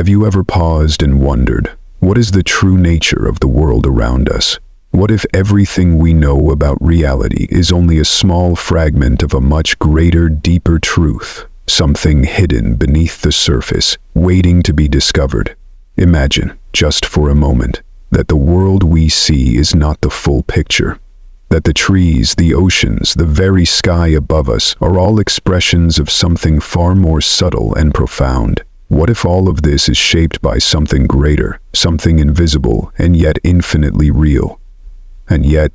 Have you ever paused and wondered, what is the true nature of the world around us? What if everything we know about reality is only a small fragment of a much greater, deeper truth, something hidden beneath the surface, waiting to be discovered? Imagine, just for a moment, that the world we see is not the full picture. That the trees, the oceans, the very sky above us are all expressions of something far more subtle and profound. What if all of this is shaped by something greater, something invisible and yet infinitely real? And yet,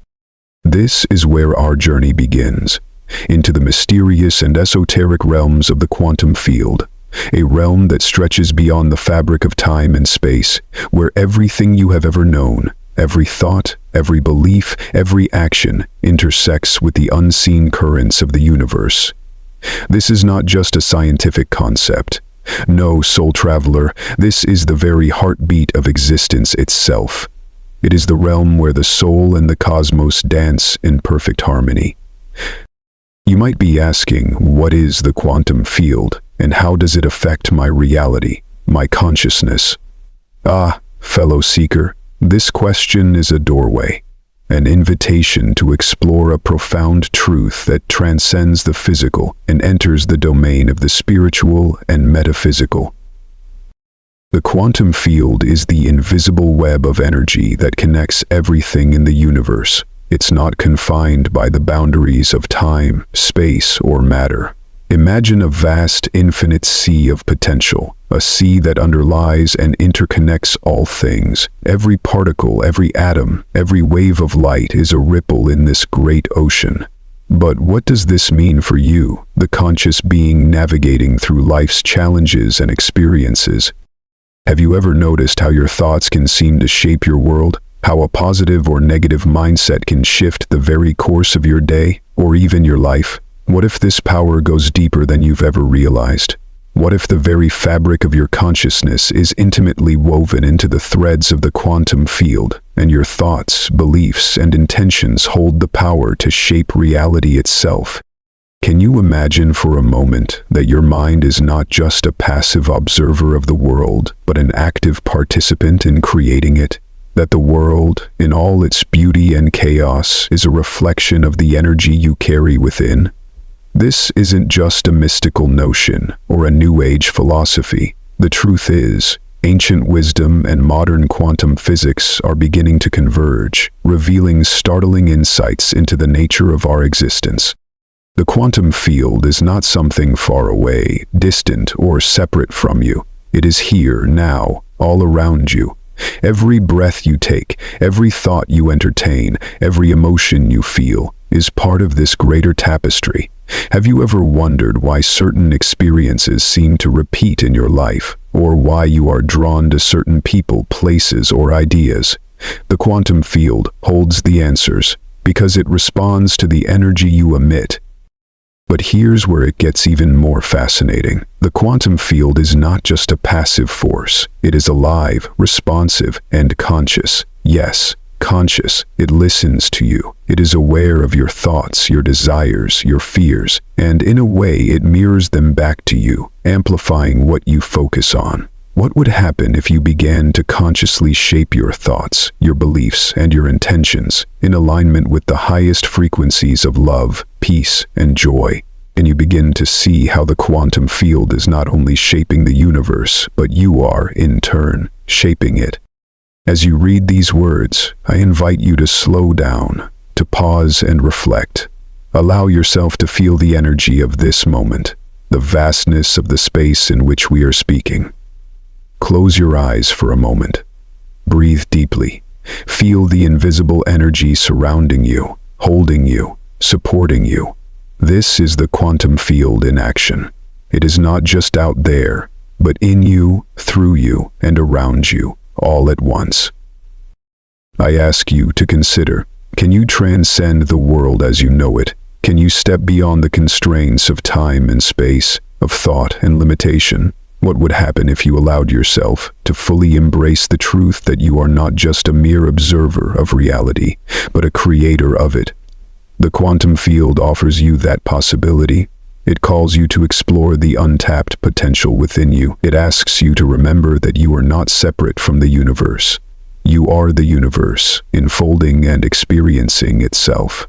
this is where our journey begins, into the mysterious and esoteric realms of the quantum field, a realm that stretches beyond the fabric of time and space, where everything you have ever known, every thought, every belief, every action intersects with the unseen currents of the universe. This is not just a scientific concept. No, soul traveler, this is the very heartbeat of existence itself. It is the realm where the soul and the cosmos dance in perfect harmony. You might be asking, what is the quantum field, and how does it affect my reality, my consciousness? Ah, fellow seeker, this question is a doorway, an invitation to explore a profound truth that transcends the physical and enters the domain of the spiritual and metaphysical. The quantum field is the invisible web of energy that connects everything in the universe. It's not confined by the boundaries of time, space, or matter. Imagine a vast, infinite sea of potential, a sea that underlies and interconnects all things. Every particle, every atom, every wave of light is a ripple in this great ocean. But what does this mean for you, the conscious being navigating through life's challenges and experiences? Have you ever noticed how your thoughts can seem to shape your world? How a positive or negative mindset can shift the very course of your day, or even your life? What if this power goes deeper than you've ever realized? What if the very fabric of your consciousness is intimately woven into the threads of the quantum field, and your thoughts, beliefs, and intentions hold the power to shape reality itself? Can you imagine for a moment that your mind is not just a passive observer of the world, but an active participant in creating it? That the world, in all its beauty and chaos, is a reflection of the energy you carry within? This isn't just a mystical notion or a New Age philosophy. The truth is, ancient wisdom and modern quantum physics are beginning to converge, revealing startling insights into the nature of our existence. The quantum field is not something far away, distant, or separate from you. It is here, now, all around you. Every breath you take, every thought you entertain, every emotion you feel, is part of this greater tapestry. Have you ever wondered why certain experiences seem to repeat in your life, or why you are drawn to certain people, places, or ideas? The quantum field holds the answers, because it responds to the energy you emit. But here's where it gets even more fascinating. The quantum field is not just a passive force. It is alive, responsive, and conscious. Yes, conscious. It listens to you. It is aware of your thoughts, your desires, your fears, and in a way it mirrors them back to you, amplifying what you focus on. What would happen if you began to consciously shape your thoughts, your beliefs, and your intentions in alignment with the highest frequencies of love, peace, and joy? And you begin to see how the quantum field is not only shaping the universe, but you are, in turn, shaping it. As you read these words, I invite you to slow down, to pause and reflect. Allow yourself to feel the energy of this moment, the vastness of the space in which we are speaking. Close your eyes for a moment. Breathe deeply. Feel the invisible energy surrounding you, holding you, supporting you. This is the quantum field in action. It is not just out there, but in you, through you, and around you, all at once. I ask you to consider, can you transcend the world as you know it? Can you step beyond the constraints of time and space, of thought and limitation? What would happen if you allowed yourself to fully embrace the truth that you are not just a mere observer of reality, but a creator of it? The quantum field offers you that possibility. It calls you to explore the untapped potential within you. It asks you to remember that you are not separate from the universe. You are the universe, enfolding and experiencing itself.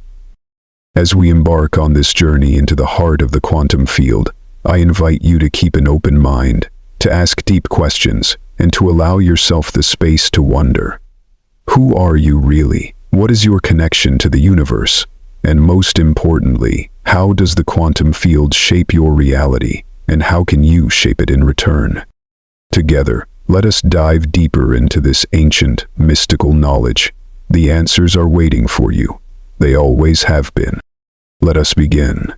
As we embark on this journey into the heart of the quantum field, I invite you to keep an open mind, to ask deep questions, and to allow yourself the space to wonder. Who are you really? What is your connection to the universe? And most importantly, how does the quantum field shape your reality, and how can you shape it in return? Together, let us dive deeper into this ancient, mystical knowledge. The answers are waiting for you. They always have been. Let us begin.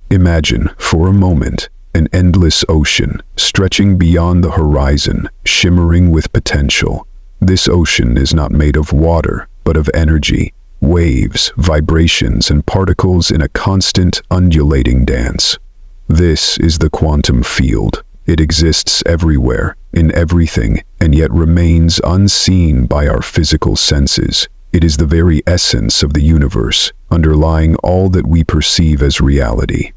Imagine, for a moment, an endless ocean, stretching beyond the horizon, shimmering with potential. This ocean is not made of water, but of energy, waves, vibrations, and particles in a constant, undulating dance. This is the quantum field. It exists everywhere, in everything, and yet remains unseen by our physical senses. It is the very essence of the universe, underlying all that we perceive as reality.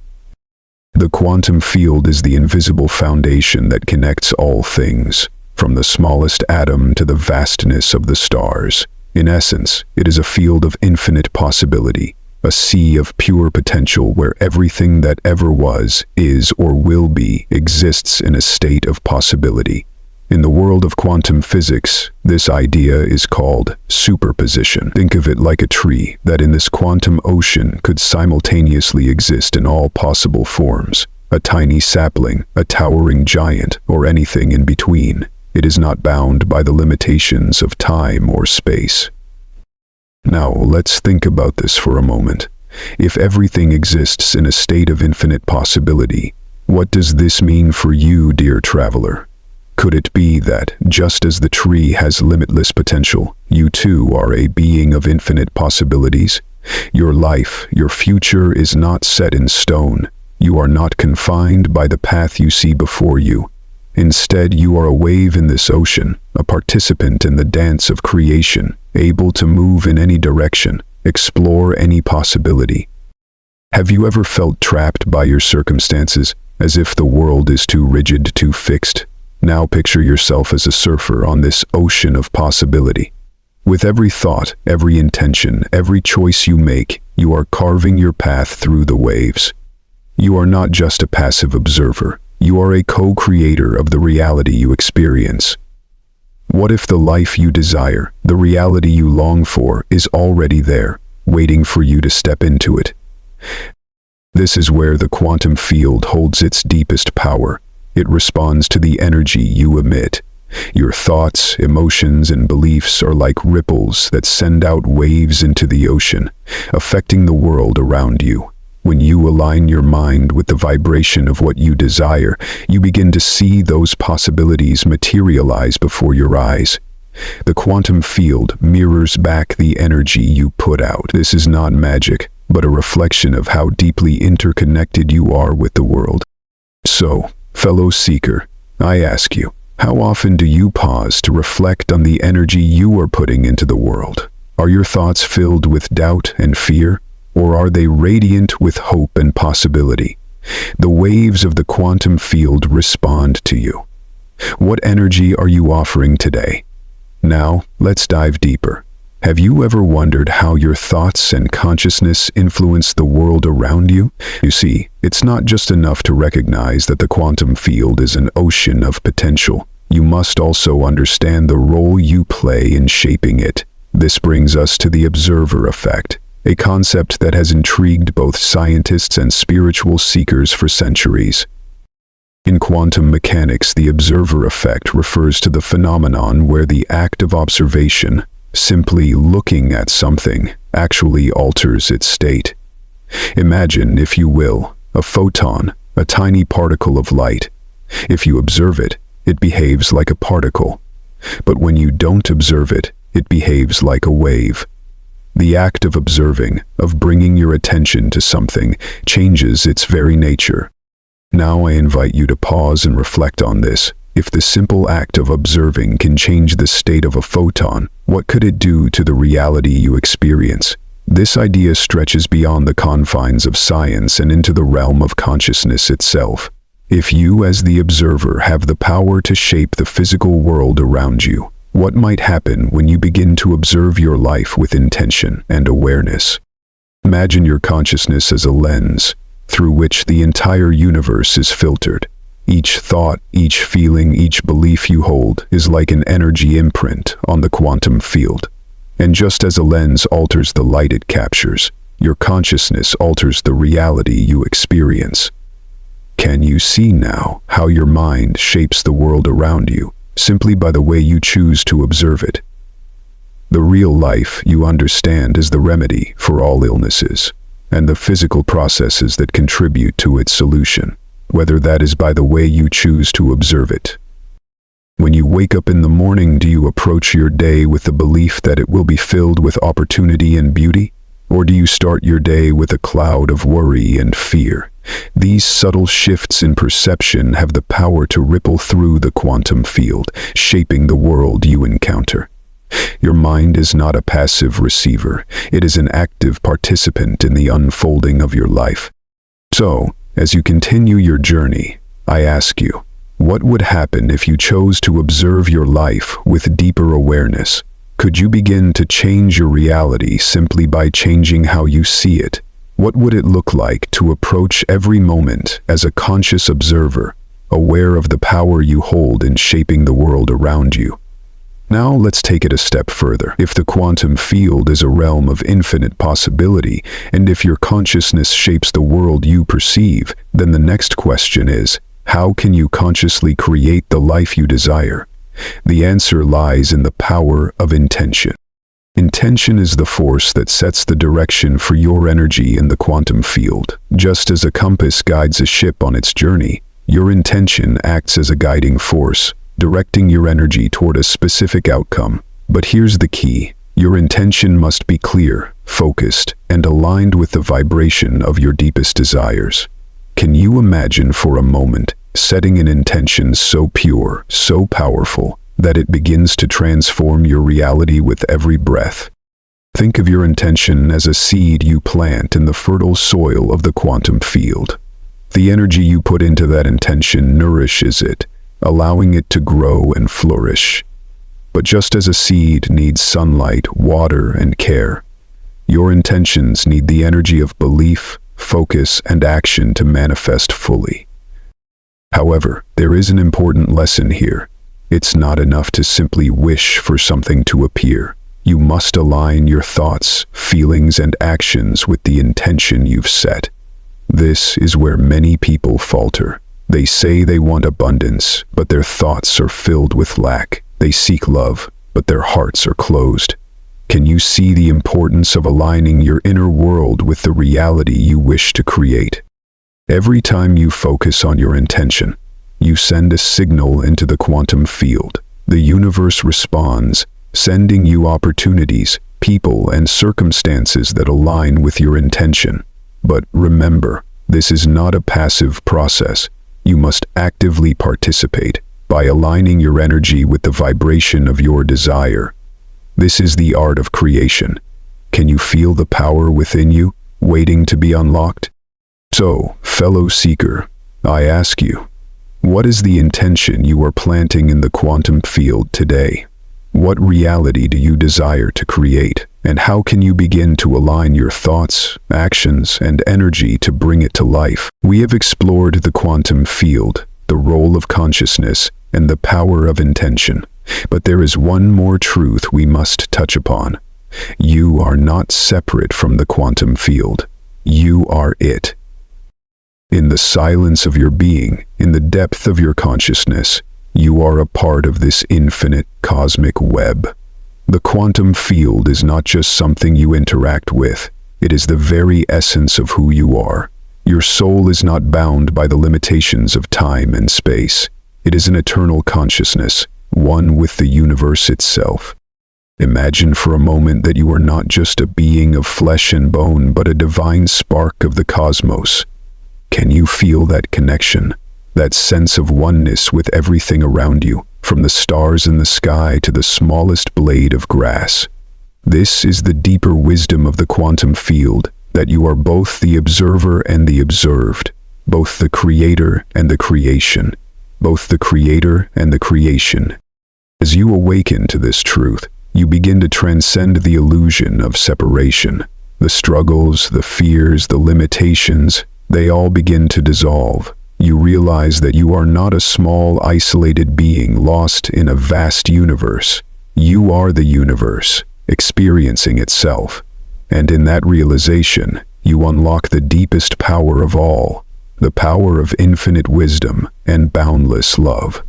The quantum field is the invisible foundation that connects all things, from the smallest atom to the vastness of the stars. In essence, it is a field of infinite possibility, a sea of pure potential where everything that ever was, is, or will be exists in a state of possibility. In the world of quantum physics, this idea is called superposition. Think of it like a tree that in this quantum ocean could simultaneously exist in all possible forms, a tiny sapling, a towering giant, or anything in between. It is not bound by the limitations of time or space. Now, let's think about this for a moment. If everything exists in a state of infinite possibility, what does this mean for you, dear traveler? Could it be that, just as the tree has limitless potential, you too are a being of infinite possibilities? Your life, your future is not set in stone. You are not confined by the path you see before you. Instead, you are a wave in this ocean, a participant in the dance of creation, able to move in any direction, explore any possibility. Have you ever felt trapped by your circumstances, as if the world is too rigid, too fixed? Now picture yourself as a surfer on this ocean of possibility. With every thought, every intention, every choice you make, you are carving your path through the waves. You are not just a passive observer. You are a co-creator of the reality you experience. What if the life you desire, the reality you long for, is already there, waiting for you to step into it? This is where the quantum field holds its deepest power. It responds to the energy you emit. Your thoughts, emotions, and beliefs are like ripples that send out waves into the ocean, affecting the world around you. When you align your mind with the vibration of what you desire, you begin to see those possibilities materialize before your eyes. The quantum field mirrors back the energy you put out. This is not magic, but a reflection of how deeply interconnected you are with the world. So, fellow seeker, I ask you, how often do you pause to reflect on the energy you are putting into the world? Are your thoughts filled with doubt and fear? Or are they radiant with hope and possibility? The waves of the quantum field respond to you. What energy are you offering today? Now, let's dive deeper. Have you ever wondered how your thoughts and consciousness influence the world around you? You see, it's not just enough to recognize that the quantum field is an ocean of potential. You must also understand the role you play in shaping it. This brings us to the observer effect, a concept that has intrigued both scientists and spiritual seekers for centuries. In quantum mechanics, the observer effect refers to the phenomenon where the act of observation, simply looking at something, actually alters its state. Imagine, if you will, a photon, a tiny particle of light. If you observe it, it behaves like a particle. But when you don't observe it, it behaves like a wave. The act of observing, of bringing your attention to something, changes its very nature. Now I invite you to pause and reflect on this. If the simple act of observing can change the state of a photon, what could it do to the reality you experience? This idea stretches beyond the confines of science and into the realm of consciousness itself. If you, as the observer, have the power to shape the physical world around you, what might happen when you begin to observe your life with intention and awareness? Imagine your consciousness as a lens through which the entire universe is filtered. Each thought, each feeling, each belief you hold is like an energy imprint on the quantum field. And just as a lens alters the light it captures, your consciousness alters the reality you experience. Can you see now how your mind shapes the world around you, simply by the way you choose to observe it? The real life you understand is the remedy for all illnesses, and the physical processes that contribute to its solution, whether that is by the way you choose to observe it. When you wake up in the morning, do you approach your day with the belief that it will be filled with opportunity and beauty? Or do you start your day with a cloud of worry and fear? These subtle shifts in perception have the power to ripple through the quantum field, shaping the world you encounter. Your mind is not a passive receiver. It is an active participant in the unfolding of your life. So, as you continue your journey, I ask you, what would happen if you chose to observe your life with deeper awareness? Could you begin to change your reality simply by changing how you see it? What would it look like to approach every moment as a conscious observer, aware of the power you hold in shaping the world around you? Now let's take it a step further. If the quantum field is a realm of infinite possibility, and if your consciousness shapes the world you perceive, then the next question is, how can you consciously create the life you desire? The answer lies in the power of intention. Intention is the force that sets the direction for your energy in the quantum field. Just as a compass guides a ship on its journey, your intention acts as a guiding force, directing your energy toward a specific outcome. But here's the key. Your intention must be clear, focused, and aligned with the vibration of your deepest desires. Can you imagine for a moment setting an intention so pure, so powerful, that it begins to transform your reality with every breath? Think of your intention as a seed you plant in the fertile soil of the quantum field. The energy you put into that intention nourishes it, allowing it to grow and flourish. But just as a seed needs sunlight, water, and care, your intentions need the energy of belief, focus, and action to manifest fully. However, there is an important lesson here. It's not enough to simply wish for something to appear. You must align your thoughts, feelings, and actions with the intention you've set. This is where many people falter. They say they want abundance, but their thoughts are filled with lack. They seek love, but their hearts are closed. Can you see the importance of aligning your inner world with the reality you wish to create? Every time you focus on your intention, you send a signal into the quantum field. The universe responds, sending you opportunities, people, and circumstances that align with your intention. But remember, this is not a passive process. You must actively participate by aligning your energy with the vibration of your desire. This is the art of creation. Can you feel the power within you, waiting to be unlocked? So, fellow seeker, I ask you, what is the intention you are planting in the quantum field today? What reality do you desire to create? And how can you begin to align your thoughts, actions, and energy to bring it to life? We have explored the quantum field, the role of consciousness, and the power of intention. But there is one more truth we must touch upon. You are not separate from the quantum field. You are it. In the silence of your being, in the depth of your consciousness, you are a part of this infinite cosmic web. The quantum field is not just something you interact with. It is the very essence of who you are. Your soul is not bound by the limitations of time and space. It is an eternal consciousness, one with the universe itself. Imagine for a moment that you are not just a being of flesh and bone, but a divine spark of the cosmos. Can you feel that connection, that sense of oneness with everything around you, from the stars in the sky to the smallest blade of grass? This is the deeper wisdom of the quantum field, that you are both the observer and the observed, both the creator and the creation, both the creator and the creation. As you awaken to this truth, you begin to transcend the illusion of separation. The struggles, the fears, the limitations, they all begin to dissolve. You realize that you are not a small, isolated being lost in a vast universe. You are the universe, experiencing itself. And in that realization, you unlock the deepest power of all, the power of infinite wisdom and boundless love.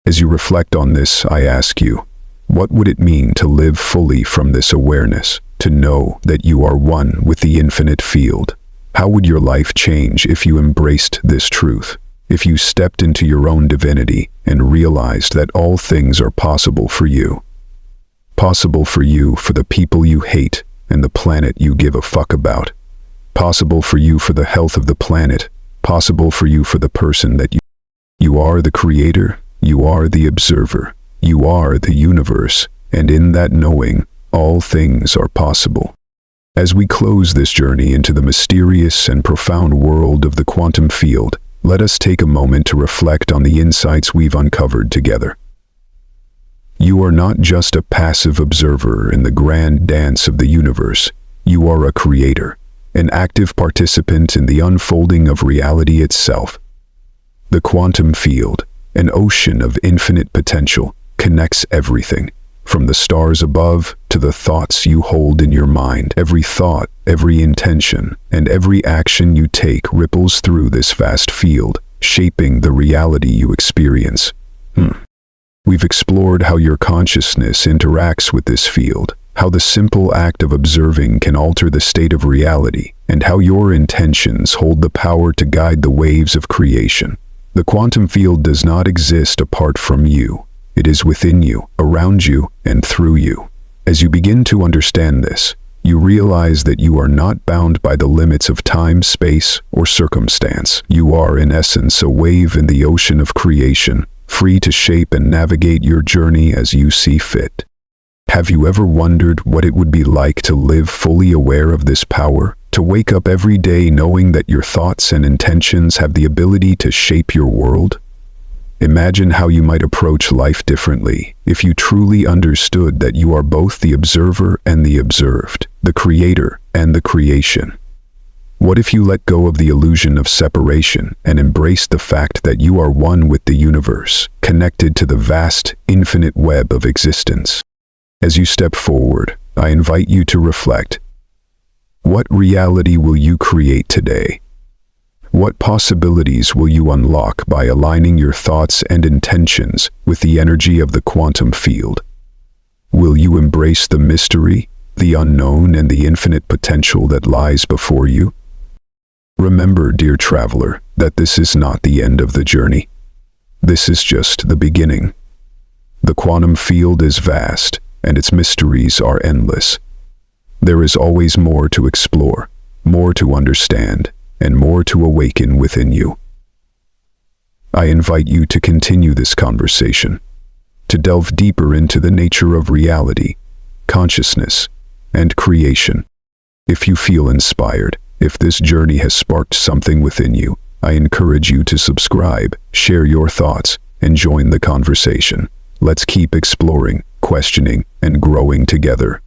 As you reflect on this, I ask you, what would it mean to live fully from this awareness, to know that you are one with the infinite field? How would your life change if you embraced this truth, if you stepped into your own divinity and realized that all things are possible for you? Possible for you, for the people you hate and the planet you give a fuck about. Possible for you for the health of the planet. Possible for you for the person that you are the creator, you are the observer, you are the universe, and in that knowing, all things are possible. As we close this journey into the mysterious and profound world of the quantum field, let us take a moment to reflect on the insights we've uncovered together. You are not just a passive observer in the grand dance of the universe. You are a creator, an active participant in the unfolding of reality itself. The quantum field, an ocean of infinite potential, connects everything, from the stars above to the thoughts you hold in your mind. Every thought, every intention, and every action you take ripples through this vast field, shaping the reality you experience. We've explored how your consciousness interacts with this field, how the simple act of observing can alter the state of reality, and how your intentions hold the power to guide the waves of creation. The quantum field does not exist apart from you. It is within you, around you, and through you. As you begin to understand this, you realize that you are not bound by the limits of time, space, or circumstance. You are, in essence, a wave in the ocean of creation, free to shape and navigate your journey as you see fit. Have you ever wondered what it would be like to live fully aware of this power, to wake up every day knowing that your thoughts and intentions have the ability to shape your world? Imagine how you might approach life differently if you truly understood that you are both the observer and the observed, the creator and the creation. What if you let go of the illusion of separation and embraced the fact that you are one with the universe, connected to the vast, infinite web of existence? As you step forward, I invite you to reflect. What reality will you create today? What possibilities will you unlock by aligning your thoughts and intentions with the energy of the quantum field? Will you embrace the mystery, the unknown, and the infinite potential that lies before you? Remember, dear traveler, that this is not the end of the journey. This is just the beginning. The quantum field is vast, and its mysteries are endless. There is always more to explore, more to understand, and more to awaken within you. I invite you to continue this conversation, to delve deeper into the nature of reality, consciousness, and creation. If you feel inspired, if this journey has sparked something within you, I encourage you to subscribe, share your thoughts, and join the conversation. Let's keep exploring, questioning, and growing together.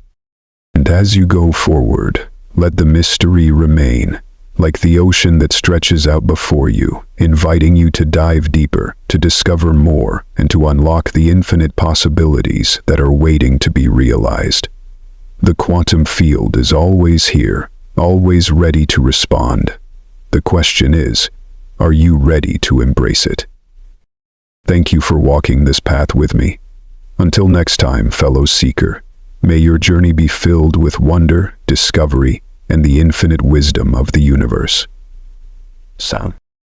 And as you go forward, let the mystery remain, like the ocean that stretches out before you, inviting you to dive deeper, to discover more, and to unlock the infinite possibilities that are waiting to be realized. The quantum field is always here, always ready to respond. The question is, are you ready to embrace it? Thank you for walking this path with me. Until next time, fellow seeker, may your journey be filled with wonder, discovery, and the infinite wisdom of the universe. Sound.